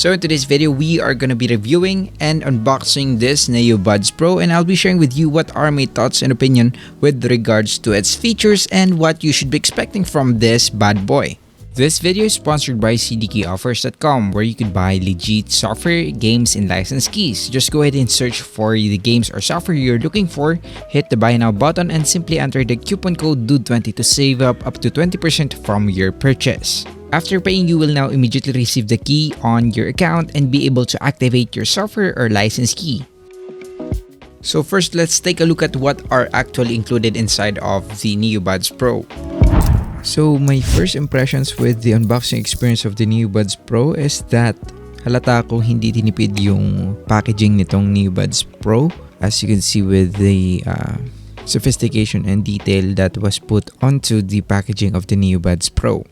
So in today's video, we are going to be reviewing and unboxing this NeoBuds Pro, and I'll be sharing with you what are my thoughts and opinion with regards to its features and what you should be expecting from this bad boy. This video is sponsored by cdkeyoffers.com, where you could buy legit software, games, and license keys. Just go ahead and search for the games or software you're looking for, hit the buy now button, and simply enter the coupon code DUDE20 to save up to 20% from your purchase. After paying, you will now immediately receive the key on your account and be able to activate your software or license key. So first, let's take a look at what are actually included inside of the NeoBuds Pro. So my first impressions with the unboxing experience of the NeoBuds Pro is that halata ko hindi tinipid yung packaging nitong NeoBuds Pro, as you can see with the sophistication and detail that was put onto the packaging of the NeoBuds Pro.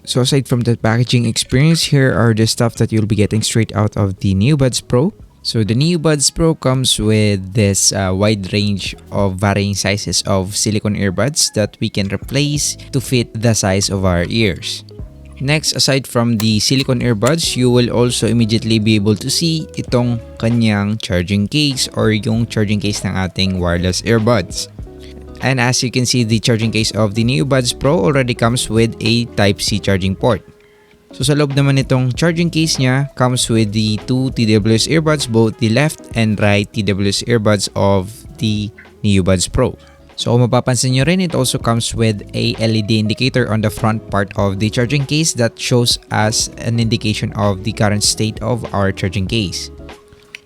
So aside from the packaging experience, here are the stuff that you'll be getting straight out of the NeoBuds Pro. So the NeoBuds Pro comes with this wide range of varying sizes of silicone earbuds that we can replace to fit the size of our ears. Next, aside from the silicone earbuds, you will also immediately be able to see itong kanyang charging case or yung charging case ng ating wireless earbuds. And as you can see, the charging case of the NeoBuds Pro already comes with a Type-C charging port. So sa loob naman itong charging case niya comes with the two TWS earbuds, both the left and right TWS earbuds of the NeoBuds Pro. So kung mapapansin nyo rin, it also comes with a LED indicator on the front part of the charging case that shows us an indication of the current state of our charging case.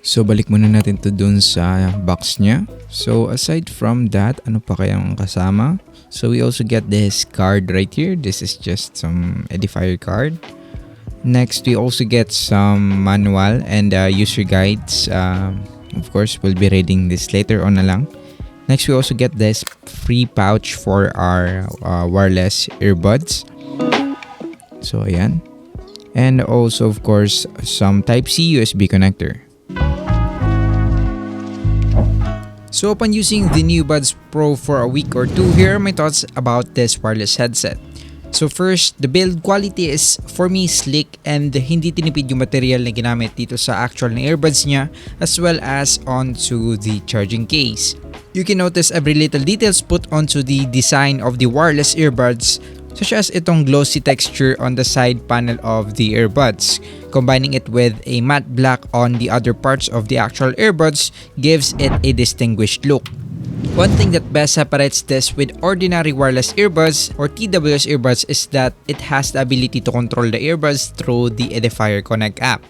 So balik muna natin to dun sa box niya. So aside from that, ano pa kayang kasama? So we also get this card right here. This is just some Edifier card. Next, we also get some manual and user guides. Of course, we'll be reading this later on na lang. Next, we also get this free pouch for our wireless earbuds. So ayan. And also, of course, some Type-C USB connector. So upon using the NeoBuds Pro for a week or two, here are my thoughts about this wireless headset. So first, the build quality is for me slick and hindi tinipid yung material na ginamit dito sa actual na earbuds niya, as well as onto the charging case. You can notice every little details put onto the design of the wireless earbuds, such as itong glossy texture on the side panel of the earbuds. Combining it with a matte black on the other parts of the actual earbuds gives it a distinguished look. One thing that best separates this with ordinary wireless earbuds or TWS earbuds is that it has the ability to control the earbuds through the Edifier Connect app.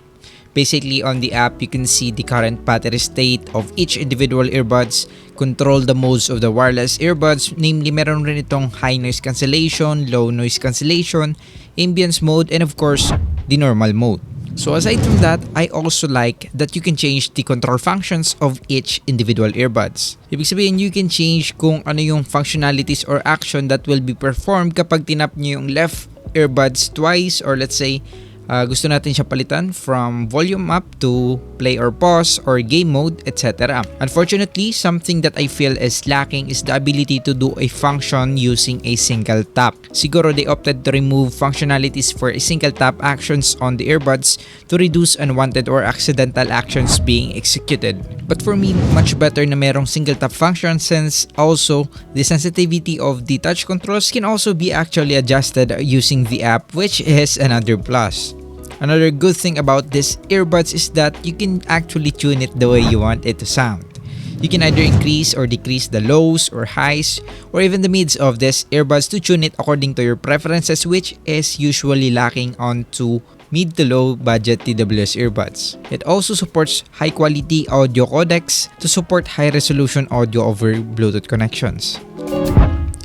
Basically, on the app, you can see the current battery state of each individual earbuds, control the modes of the wireless earbuds, namely meron rin itong high noise cancellation, low noise cancellation, ambience mode, and of course, the normal mode. So aside from that, I also like that you can change the control functions of each individual earbuds. Ibig sabihin, you can change kung ano yung functionalities or action that will be performed kapag tinap nyo yung left earbuds twice, or let's say, gusto natin siya palitan from volume up to play or pause or game mode, etc. Unfortunately, something that I feel is lacking is the ability to do a function using a single tap. Siguro they opted to remove functionalities for a single tap actions on the earbuds to reduce unwanted or accidental actions being executed. But for me, much better na merong single tap function, since also the sensitivity of the touch controls can also be actually adjusted using the app, which is another plus. Another good thing about this earbuds is that you can actually tune it the way you want it to sound. You can either increase or decrease the lows or highs or even the mids of this earbuds to tune it according to your preferences, which is usually lacking onto mid to low budget TWS earbuds. It also supports high quality audio codecs to support high resolution audio over Bluetooth connections.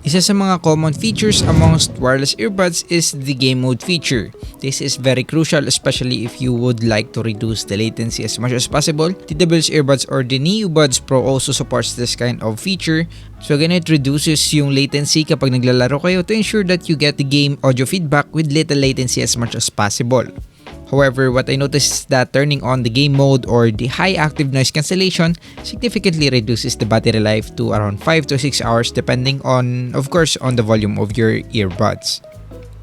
Isa sa mga common features amongst wireless earbuds is the game mode feature. This is very crucial, especially if you would like to reduce the latency as much as possible. TWS earbuds or the NeoBuds Pro also supports this kind of feature. So again, it reduces yung latency kapag naglalaro kayo to ensure that you get the game audio feedback with little latency as much as possible. However, what I noticed is that turning on the game mode or the high active noise cancellation significantly reduces the battery life to around 5 to 6 hours depending on, of course, on the volume of your earbuds.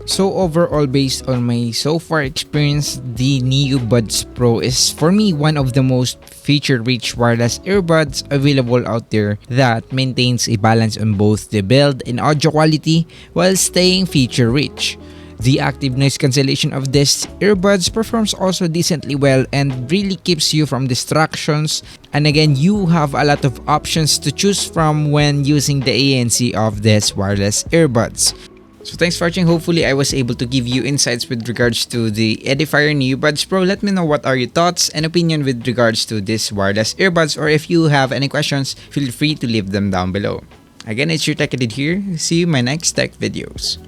So overall, based on my so far experience, the NeoBuds Pro is for me one of the most feature-rich wireless earbuds available out there that maintains a balance on both the build and audio quality while staying feature-rich. The active noise cancellation of this earbuds performs also decently well and really keeps you from distractions. And again, you have a lot of options to choose from when using the ANC of this wireless earbuds. So thanks for watching. Hopefully I was able to give you insights with regards to the Edifier NeoBuds Pro. Let me know what are your thoughts and opinion with regards to this wireless earbuds, or if you have any questions, feel free to leave them down below. Again, it's your Tech Edit here. See you in my next tech videos.